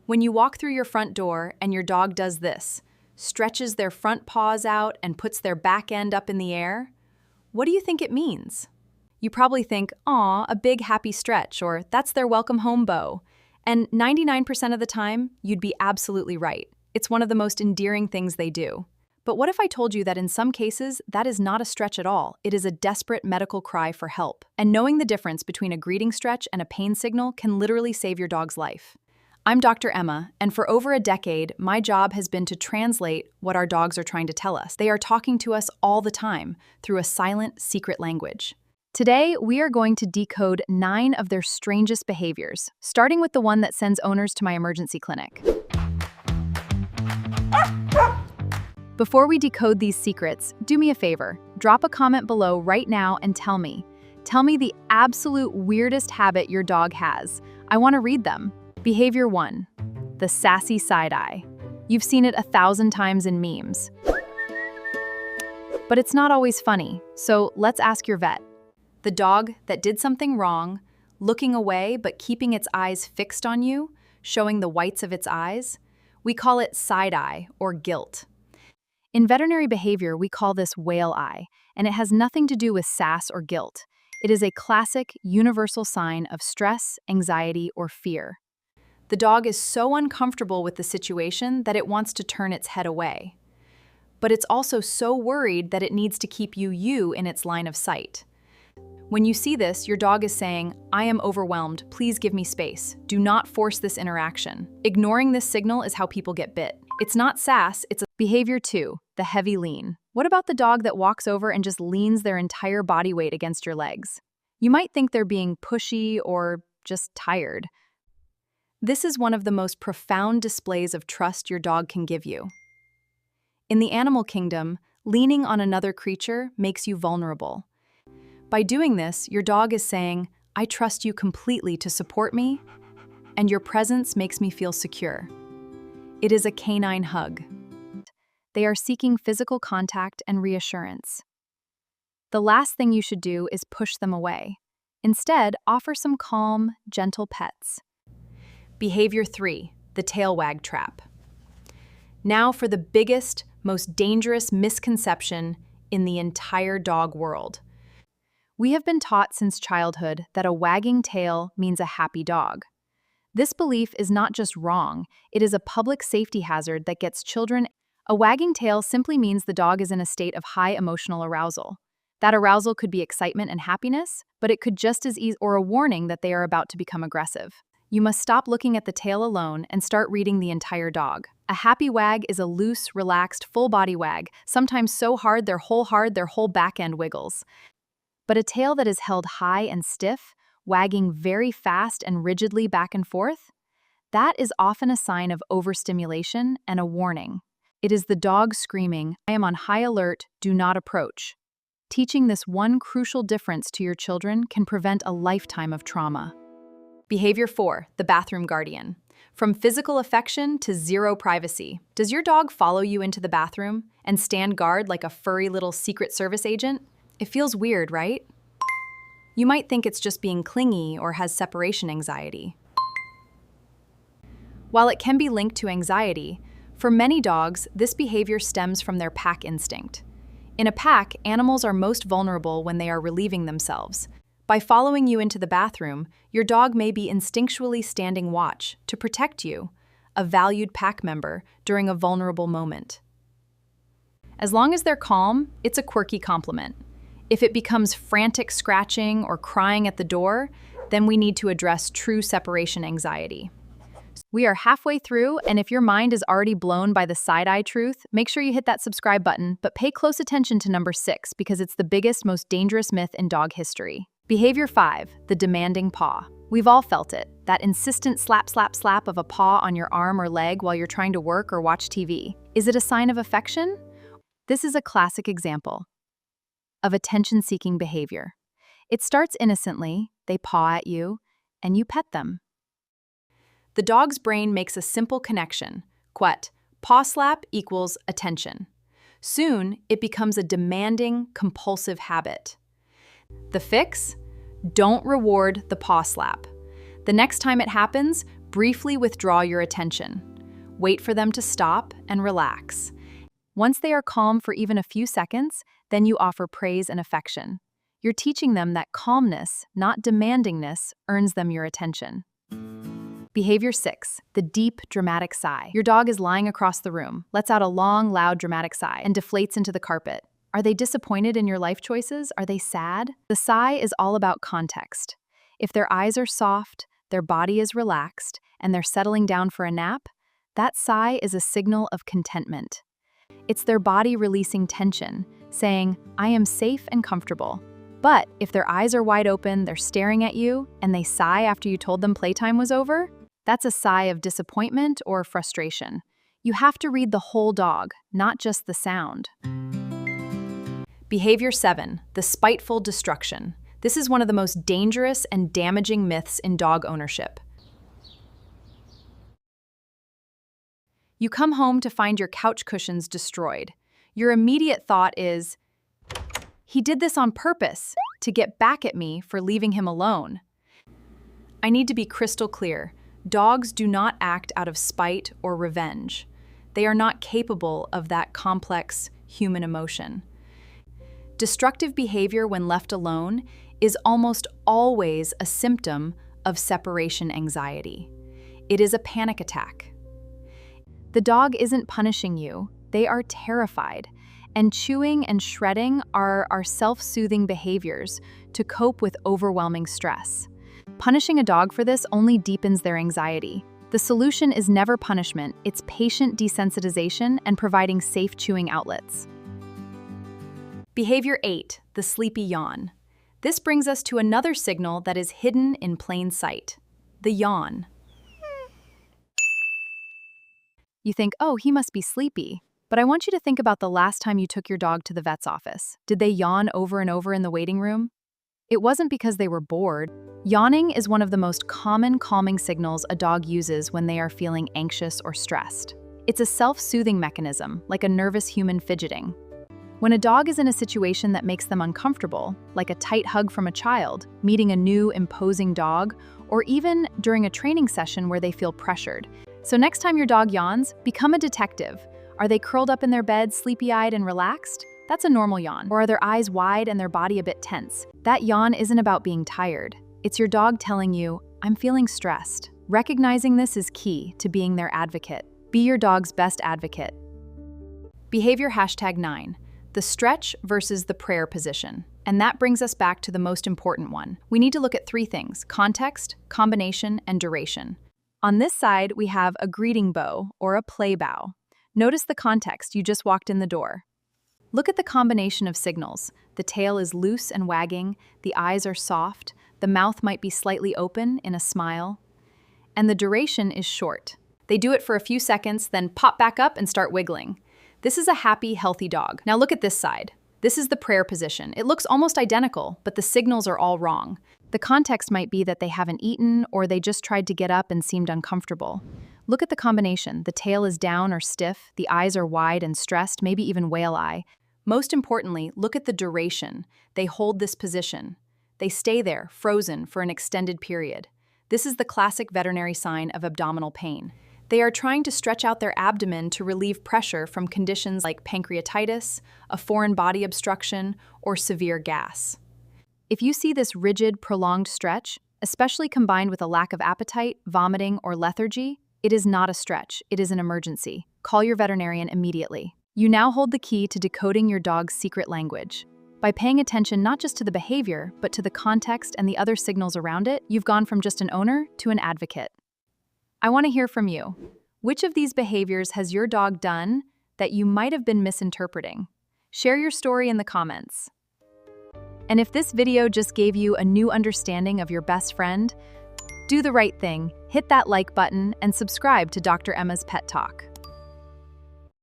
When you walk through your front door and your dog does this, stretches their front paws out and puts their back end up in the air, what do you think it means? You probably think, "Aw, a big happy stretch," or "That's their welcome home bow." And 99% of the time, you'd be absolutely right. It's one of the most endearing things they do. But what if I told you that in some cases, that is not a stretch at all? It is a desperate medical cry for help. And knowing the difference between a greeting stretch and a pain signal can literally save your dog's life. I'm Dr. Emma, and for over a decade, my job has been to translate what our dogs are trying to tell us. They are talking to us all the time through a silent, secret language. Today, we are going to decode 9 of their strangest behaviors, starting with the one that sends owners to my emergency clinic. Before we decode these secrets, do me a favor. Drop a comment below right now and tell me the absolute weirdest habit your dog has. I want to read them. Behavior 1, the sassy side eye. You've seen it 1,000 times in memes. But it's not always funny, so let's ask your vet. The dog that did something wrong, looking away but keeping its eyes fixed on you, showing the whites of its eyes, we call it side eye or guilt. In veterinary behavior, we call this whale eye, and it has nothing to do with sass or guilt. It is a classic, universal sign of stress, anxiety, or fear. The dog is so uncomfortable with the situation that it wants to turn its head away. But it's also so worried that it needs to keep you in its line of sight. When you see this, your dog is saying, "I am overwhelmed, please give me space. Do not force this interaction." Ignoring this signal is how people get bit. It's not sass, it's Behavior 2, the heavy lean. What about the dog that walks over and just leans their entire body weight against your legs? You might think they're being pushy or just tired. This is one of the most profound displays of trust your dog can give you. In the animal kingdom, leaning on another creature makes you vulnerable. By doing this, your dog is saying, "I trust you completely to support me, and your presence makes me feel secure." It is a canine hug. They are seeking physical contact and reassurance. The last thing you should do is push them away. Instead, offer some calm, gentle pets. Behavior 3, the tail wag trap. Now for the biggest, most dangerous misconception in the entire dog world. We have been taught since childhood that a wagging tail means a happy dog. This belief is not just wrong, it is a public safety hazard that gets children. A wagging tail simply means the dog is in a state of high emotional arousal. That arousal could be excitement and happiness, but it could just as easily or a warning that they are about to become aggressive. You must stop looking at the tail alone and start reading the entire dog. A happy wag is a loose, relaxed, full-body wag, sometimes so hard their whole back end wiggles. But a tail that is held high and stiff, wagging very fast and rigidly back and forth, that is often a sign of overstimulation and a warning. It is the dog screaming, "I am on high alert, do not approach." Teaching this one crucial difference to your children can prevent a lifetime of trauma. Behavior 4, the bathroom guardian. From physical affection to zero privacy. Does your dog follow you into the bathroom and stand guard like a furry little Secret Service agent? It feels weird, right? You might think it's just being clingy or has separation anxiety. While it can be linked to anxiety, for many dogs, this behavior stems from their pack instinct. In a pack, animals are most vulnerable when they are relieving themselves. By following you into the bathroom, your dog may be instinctually standing watch to protect you, a valued pack member, during a vulnerable moment. As long as they're calm, it's a quirky compliment. If it becomes frantic scratching or crying at the door, then we need to address true separation anxiety. We are halfway through, and if your mind is already blown by the side-eye truth, make sure you hit that subscribe button, but pay close attention to number 6 because it's the biggest, most dangerous myth in dog history. Behavior 5, the demanding paw. We've all felt it, that insistent slap, slap, slap of a paw on your arm or leg while you're trying to work or watch TV. Is it a sign of affection? This is a classic example of attention-seeking behavior. It starts innocently, they paw at you, and you pet them. The dog's brain makes a simple connection. Quet, paw slap equals attention. Soon, it becomes a demanding, compulsive habit. The fix? Don't reward the paw slap. The next time it happens, Briefly withdraw your attention. Wait for them to stop and relax. Once they are calm for even a few seconds, then you offer praise and affection. You're teaching them that calmness, not demandingness, earns them your attention. Behavior 6, the deep, dramatic sigh. Your dog is lying across the room, lets out a long, loud, dramatic sigh, and deflates into the carpet. Are they disappointed in your life choices? Are they sad? The sigh is all about context. If their eyes are soft, their body is relaxed, and they're settling down for a nap, that sigh is a signal of contentment. It's their body releasing tension, saying, I am safe and comfortable. But if their eyes are wide open, they're staring at you, and they sigh after you told them playtime was over, that's a sigh of disappointment or frustration. You have to read the whole dog, not just the sound. Behavior 7, the spiteful destruction. This is one of the most dangerous and damaging myths in dog ownership. You come home to find your couch cushions destroyed. Your immediate thought is, he did this on purpose, to get back at me for leaving him alone. I need to be crystal clear. Dogs do not act out of spite or revenge. They are not capable of that complex human emotion. Destructive behavior when left alone is almost always a symptom of separation anxiety. It is a panic attack. The dog isn't punishing you, they are terrified, and chewing and shredding are our self-soothing behaviors to cope with overwhelming stress. Punishing a dog for this only deepens their anxiety. The solution is never punishment, it's patient desensitization and providing safe chewing outlets. Behavior 8, the sleepy yawn. This brings us to another signal that is hidden in plain sight, the yawn. You think, oh, he must be sleepy. But I want you to think about the last time you took your dog to the vet's office. Did they yawn over and over in the waiting room? It wasn't because they were bored. Yawning is one of the most common calming signals a dog uses when they are feeling anxious or stressed. It's a self-soothing mechanism, like a nervous human fidgeting. When a dog is in a situation that makes them uncomfortable, like a tight hug from a child, meeting a new, imposing dog, or even during a training session where they feel pressured. So next time your dog yawns, become a detective. Are they curled up in their bed, sleepy-eyed and relaxed? That's a normal yawn. Or are their eyes wide and their body a bit tense? That yawn isn't about being tired. It's your dog telling you, I'm feeling stressed. Recognizing this is key to being their advocate. Be your dog's best advocate. Behavior #9, the stretch versus the prayer position. And that brings us back to the most important one. We need to look at 3 things: context, combination, and duration. On this side, we have a greeting bow or a play bow. Notice the context, you just walked in the door. Look at the combination of signals. The tail is loose and wagging, the eyes are soft, the mouth might be slightly open in a smile, and the duration is short. They do it for a few seconds, then pop back up and start wiggling. This is a happy, healthy dog. Now look at this side. This is the prayer position. It looks almost identical, but the signals are all wrong. The context might be that they haven't eaten or they just tried to get up and seemed uncomfortable. Look at the combination. The tail is down or stiff, the eyes are wide and stressed, maybe even whale eye. Most importantly, look at the duration. They hold this position. They stay there, frozen, for an extended period. This is the classic veterinary sign of abdominal pain. They are trying to stretch out their abdomen to relieve pressure from conditions like pancreatitis, a foreign body obstruction, or severe gas. If you see this rigid, prolonged stretch, especially combined with a lack of appetite, vomiting, or lethargy, it is not a stretch, it is an emergency. Call your veterinarian immediately. You now hold the key to decoding your dog's secret language. By paying attention not just to the behavior, but to the context and the other signals around it, you've gone from just an owner to an advocate. I want to hear from you. Which of these behaviors has your dog done that you might have been misinterpreting? Share your story in the comments. And if this video just gave you a new understanding of your best friend, do the right thing, hit that like button, and subscribe to Dr. Emma's Pet Talk.